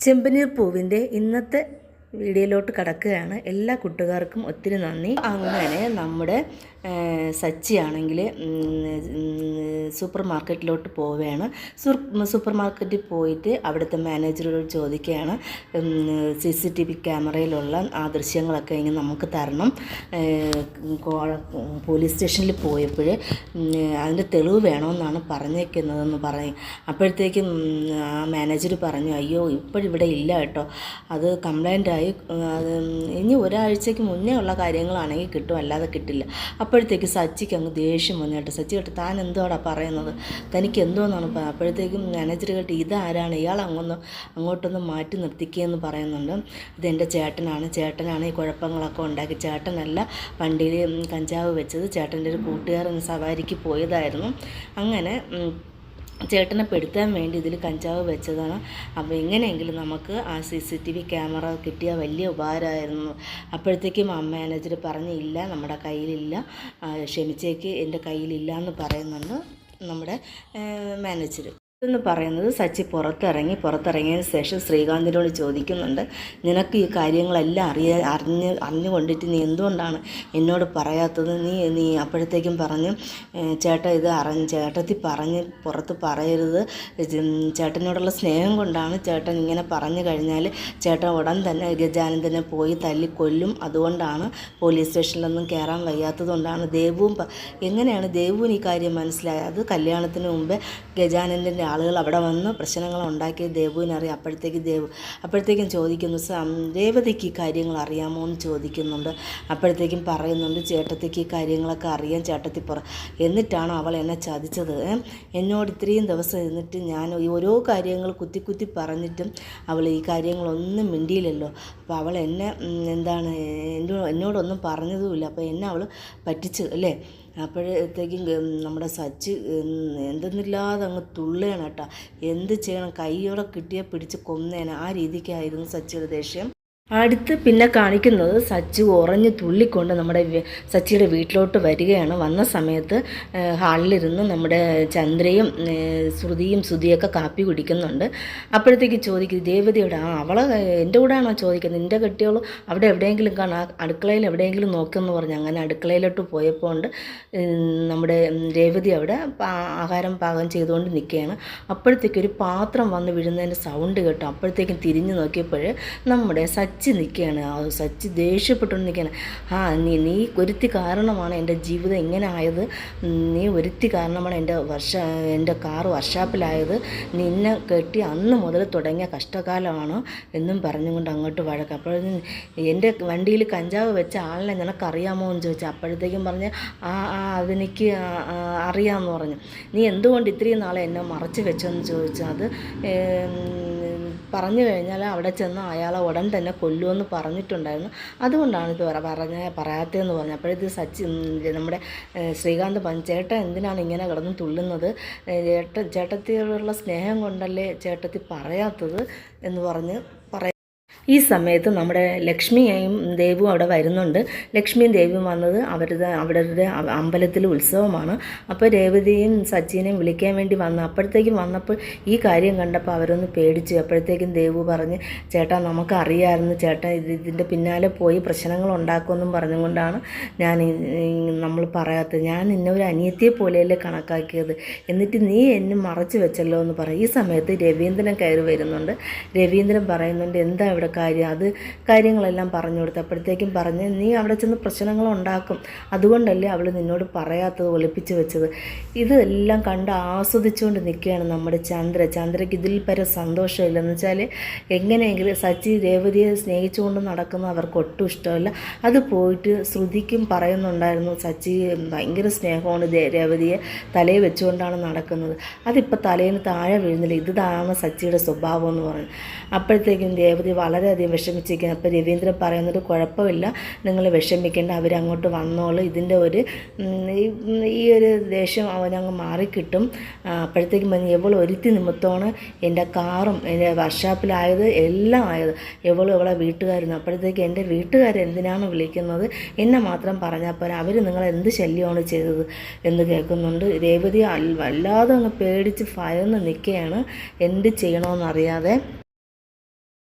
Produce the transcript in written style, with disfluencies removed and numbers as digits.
ചെമ്പനീർ പൂവിൻ്റെ ഇന്നത്തെ വീഡിയോയിലോട്ട് കടക്കുകയാണ്. എല്ലാ കൂട്ടുകാർക്കും ഒത്തിരി നന്ദി. അങ്ങനെ നമ്മുടെ സച്ചിയാണെങ്കിൽ സൂപ്പർ മാർക്കറ്റിലോട്ട് പോവുകയാണ്. സൂപ്പർ മാർക്കറ്റിൽ പോയിട്ട് അവിടുത്തെ മാനേജറോട് ചോദിക്കുകയാണ്, CCTV ക്യാമറയിലുള്ള ആ ദൃശ്യങ്ങളൊക്കെ ഇങ്ങനെ നമുക്ക് തരണം. പോലീസ് സ്റ്റേഷനിൽ പോയപ്പോൾ അതിൻ്റെ തെളിവ് വേണമെന്നാണ് പറഞ്ഞേക്കുന്നതെന്ന് പറയും. അപ്പോഴത്തേക്കും ആ മാനേജർ പറഞ്ഞു, അയ്യോ ഇപ്പോഴിവിടെ ഇല്ല കേട്ടോ, അത് കംപ്ലൈൻ്റ് ആയി, അത് ഇനി ഒരാഴ്ചയ്ക്ക് മുന്നേ ഉള്ള കാര്യങ്ങളാണെങ്കിൽ കിട്ടും, അല്ലാതെ കിട്ടില്ല. അപ്പോഴത്തേക്ക് സച്ചിക്ക് അങ്ങ് ദേഷ്യം വന്നു കേട്ടോ. സച്ചി കേട്ടോ, താൻ എന്തോടാ പറയുന്നത്, തനിക്ക് എന്തോന്നാണ്. അപ്പോഴത്തേക്കും മാനേജർ കേട്ട്, ഇതാരാണ്, ഇയാൾ അങ്ങോട്ടൊന്ന് മാറ്റി നിർത്തിക്കുകയെന്ന് പറയുന്നുണ്ട്. ഇതെൻ്റെ ചേട്ടനാണ് ഈ കുഴപ്പങ്ങളൊക്കെ ഉണ്ടാക്കി. ചേട്ടനല്ല വണ്ടിയിൽ കഞ്ചാവ് വെച്ചത്, ചേട്ടൻ്റെ ഒരു കൂട്ടുകാരൻ സവാരിക്ക് പോയതായിരുന്നു. അങ്ങനെ ചേട്ടനെ പെടുത്താൻ വേണ്ടി ഇതിൽ കഞ്ചാവ് വെച്ചതാണ്. അപ്പോൾ എങ്ങനെയെങ്കിലും നമുക്ക് ആ CCTV ക്യാമറ കിട്ടിയ വലിയ ഉപകാരമായിരുന്നു. അപ്പോഴത്തേക്കും ആ മാനേജർ പറഞ്ഞു, ഇല്ല നമ്മുടെ കയ്യിലില്ല, ക്ഷമിച്ചേക്ക്, എൻ്റെ കയ്യിലില്ല എന്ന് പറയുന്നുണ്ട് നമ്മുടെ മാനേജർ. എന്ന് പറയുന്നത് സച്ചി പുറത്തിറങ്ങിയതിന് ശേഷം ശ്രീകാന്തിനോട് ചോദിക്കുന്നുണ്ട്, നിനക്ക് ഈ കാര്യങ്ങളെല്ലാം അറിഞ്ഞുകൊണ്ടിട്ട് നീ എന്തുകൊണ്ടാണ് എന്നോട് പറയാത്തത്? നീ അപ്പോഴത്തേക്കും പറഞ്ഞു, ചേട്ടാ ഇത് ചേട്ടത്തി പറഞ്ഞ് പുറത്ത് പറയരുത്, ചേട്ടനോടുള്ള സ്നേഹം കൊണ്ടാണ് ചേട്ടൻ ഇങ്ങനെ പറഞ്ഞു കഴിഞ്ഞാൽ ചേട്ടൻ ഉടൻ തന്നെ ഗജാനന്ദനെ പോയി തല്ലിക്കൊല്ലും, അതുകൊണ്ടാണ് പോലീസ് സ്റ്റേഷനിലൊന്നും കയറാൻ വയ്യാത്തതുകൊണ്ടാണ്. എങ്ങനെയാണ് ദേവുവിന് ഈ കാര്യം മനസ്സിലായത്? അത് കല്യാണത്തിന് മുമ്പേ ഗജാനന്ദൻ്റെ ആളുകൾ അവിടെ വന്ന് പ്രശ്നങ്ങൾ ഉണ്ടാക്കി ദേവുവിനറിയാം. അപ്പോഴത്തേക്കും ചോദിക്കുന്നു, രേവതിക്ക് ഈ കാര്യങ്ങൾ അറിയാമോ എന്ന് ചോദിക്കുന്നുണ്ട്. അപ്പോഴത്തേക്കും പറയുന്നുണ്ട്, ചേട്ടത്തിക്ക് ഈ കാര്യങ്ങളൊക്കെ അറിയാം, ചേട്ടത്തി എന്നിട്ടാണോ അവൾ എന്നെ ചതിച്ചത്? എന്നോട് ഇത്രയും ദിവസം ഇരുന്നിട്ട് ഞാൻ ഓരോ കാര്യങ്ങൾ കുത്തി പറഞ്ഞിട്ടും അവൾ ഈ കാര്യങ്ങളൊന്നും മിണ്ടിയില്ലല്ലോ. അപ്പോൾ അവൾ എന്നെ എന്നോടൊന്നും പറഞ്ഞതുമില്ല, അപ്പോൾ എന്നെ അവൾ പറ്റിച്ചു അല്ലേ? അപ്പോഴത്തേക്കും നമ്മുടെ സച്ചി എന്തെന്നില്ലാതെ അങ്ങ് തുള്ളുകയാണ് കേട്ടോ. എന്ത് ചെയ്യണം, കൈയോടെ കിട്ടിയാൽ പിടിച്ച് കൊന്നേനെ, ആ രീതിക്കായിരുന്നു സച്ചിയുടെ ദേഷ്യം. അടുത്ത് പിന്നെ കാണിക്കുന്നത് സച്ചി ഉറഞ്ഞ് തുള്ളിക്കൊണ്ട് നമ്മുടെ സച്ചിയുടെ വീട്ടിലോട്ട് വരികയാണ്. വന്ന സമയത്ത് ഹാളിലിരുന്ന് നമ്മുടെ ചന്ദ്രയും ശ്രുതിയൊക്കെ കാപ്പി കുടിക്കുന്നുണ്ട്. അപ്പോഴത്തേക്ക് ചോദിക്കും, ദേവതയോട്, അവളെ എൻ്റെ കൂടെയാണോ ചോദിക്കുന്നത്, നിൻ്റെ കെട്ടിയോളൂ അവിടെ എവിടെയെങ്കിലും കാണാം, അടുക്കളയിൽ എവിടെയെങ്കിലും നോക്കുമെന്ന് പറഞ്ഞു. അങ്ങനെ അടുക്കളയിലോട്ട് പോയപ്പോൾ നമ്മുടെ രേവതി അവിടെ ആഹാരം പാകം ചെയ്തുകൊണ്ട് നിൽക്കുകയാണ്. അപ്പോഴത്തേക്ക് ഒരു പാത്രം വന്ന് വീഴുന്നതിൻ്റെ സൗണ്ട് കേട്ടോ. അപ്പോഴത്തേക്കും തിരിഞ്ഞു നോക്കിയപ്പോൾ നമ്മുടെ സച്ചി നിൽക്കുകയാണ്. സച്ചി ദേഷ്യപ്പെട്ടുകൊണ്ട് നിൽക്കുകയാണ്. നീ ഒരുത്തി കാരണമാണ് എൻ്റെ ജീവിതം ഇങ്ങനെ ആയത്, നീ ഒരുത്തി കാരണമാണ് എൻ്റെ കാറ് വർക്ക്ഷോപ്പിലായത്, നിന്നെ കെട്ടി അന്ന് മുതൽ തുടങ്ങിയ കഷ്ടകാലമാണ് എന്നും പറഞ്ഞുകൊണ്ട് അങ്ങോട്ട് വഴക്ക്. അപ്പോഴും എൻ്റെ വണ്ടിയിൽ കഞ്ചാവ് വെച്ച ആളിനെ നിനക്കറിയാമോ എന്ന് ചോദിച്ചു. അപ്പോഴത്തേക്കും പറഞ്ഞ് അതെനിക്ക് അറിയാമെന്ന് പറഞ്ഞു. നീ എന്തുകൊണ്ട് ഇത്രയും നാളെ എന്നെ മറച്ച് വെച്ചെന്ന് ചോദിച്ചു. അത് പറഞ്ഞു കഴിഞ്ഞാൽ അവിടെ ചെന്ന് അയാളെ ഉടൻ തന്നെ കൊല്ലുമെന്ന് പറഞ്ഞിട്ടുണ്ടായിരുന്നു, അതുകൊണ്ടാണ് ഇത് പറയാത്തതെന്ന് പറഞ്ഞു. അപ്പോഴത് നമ്മുടെ ശ്രീകാന്ത് പറഞ്ഞു, ചേട്ടൻ എന്തിനാണ് ഇങ്ങനെ കിടന്ന് തുള്ളുന്നത്, ചേട്ടത്തിയോടുള്ള സ്നേഹം കൊണ്ടല്ലേ ചേട്ടത്തി പറയാത്തത് എന്ന് പറഞ്ഞ് ഈ സമയത്ത് നമ്മുടെ ലക്ഷ്മിയും ദേവും അവിടെ വരുന്നുണ്ട്. ലക്ഷ്മിയും ദേവും വന്നത് അവരുടെ അമ്പലത്തിലെ ഉത്സവമാണ്. അപ്പോൾ രേവതിയും സച്ചിനെയും വിളിക്കാൻ വേണ്ടി വന്നപ്പോൾ ഈ കാര്യം കണ്ടപ്പോൾ അവരൊന്ന് പേടിച്ചു. അപ്പോഴത്തേക്കും ദേവു പറഞ്ഞ്, ചേട്ടാ നമുക്കറിയാമായിരുന്നു, ചേട്ടാ ഇതിൻ്റെ പിന്നാലെ പോയി പ്രശ്നങ്ങൾ ഉണ്ടാക്കുമെന്നും പറഞ്ഞുകൊണ്ടാണ് നമ്മൾ പറയാത്തത്. ഞാൻ നിന്നെ ഒരു അനിയത്തിയെ പോലെയല്ലേ കണക്കാക്കിയത്, എന്നിട്ട് നീ എന്നെ മറച്ചു വെച്ചല്ലോ എന്ന് പറയും. ഈ സമയത്ത് രവീന്ദ്രൻ കയറി വരുന്നുണ്ട്. രവീന്ദ്രൻ പറയുന്നുണ്ട്, എന്താ ഇവിടെ കാര്യം, അത് കാര്യങ്ങളെല്ലാം പറഞ്ഞു കൊടുത്തു. അപ്പോഴത്തേക്കും പറഞ്ഞ്, നീ അവിടെ ചെന്ന് പ്രശ്നങ്ങളുണ്ടാക്കും, അതുകൊണ്ടല്ലേ അവൾ നിന്നോട് പറയാത്തത്, ഒളിപ്പിച്ച് വെച്ചത്. ഇതെല്ലാം കണ്ട് ആസ്വദിച്ചുകൊണ്ട് നിൽക്കുകയാണ് നമ്മുടെ ചന്ദ്രയ്ക്ക് ഇതിൽ പരം സന്തോഷമില്ലെന്ന് വെച്ചാൽ, എങ്ങനെയെങ്കിലും സച്ചി രേവതിയെ സ്നേഹിച്ചുകൊണ്ട് നടക്കുന്ന അവർക്ക് ഒട്ടും ഇഷ്ടമല്ല. അത് പോയിട്ട് ശ്രുതിക്കും പറയുന്നുണ്ടായിരുന്നു, സച്ചി ഭയങ്കര സ്നേഹമാണ് രേവതിയെ തലയിൽ വെച്ചുകൊണ്ടാണ് നടക്കുന്നത്, അതിപ്പോൾ തലേന്ന് താഴെ വീഴുന്നില്ല, ഇതാണ് സച്ചിയുടെ സ്വഭാവം എന്ന് പറഞ്ഞു. അപ്പോഴത്തേക്കും രേവതി വളരെയധികം വിഷമിച്ചിരിക്കുന്നത്. അപ്പോൾ രവീന്ദ്രൻ പറയുന്നത്, കുഴപ്പമില്ല, നിങ്ങൾ വിഷമിക്കേണ്ട, അവരങ്ങോട്ട് വന്നോളൂ, ഇതിൻ്റെ ഈ ഒരു ദേഷ്യം അവനങ്ങ് മാറിക്കിട്ടും. അപ്പോഴത്തേക്കും എവൾ ഒരുത്തി നിമിത്തമാണ് എൻ്റെ കാറും എൻ്റെ വർക്ക്ഷോപ്പിലായത് എല്ലാം ആയത്, ഇവളെ വീട്ടുകാരുന്നു. അപ്പോഴത്തേക്ക് എൻ്റെ വീട്ടുകാരെന്തിനാണ് വിളിക്കുന്നത്, എന്നെ മാത്രം പറഞ്ഞാൽ പോരാ, അവർ നിങ്ങളെന്ത് ശല്യമാണ് ചെയ്തത് എന്ന് കേൾക്കുന്നുണ്ട്. രേവതി വല്ലാതെ അങ്ങ് പേടിച്ച് ഭയന്ന് നിൽക്കുകയാണ്, എന്ത് ചെയ്യണമെന്നറിയാതെ.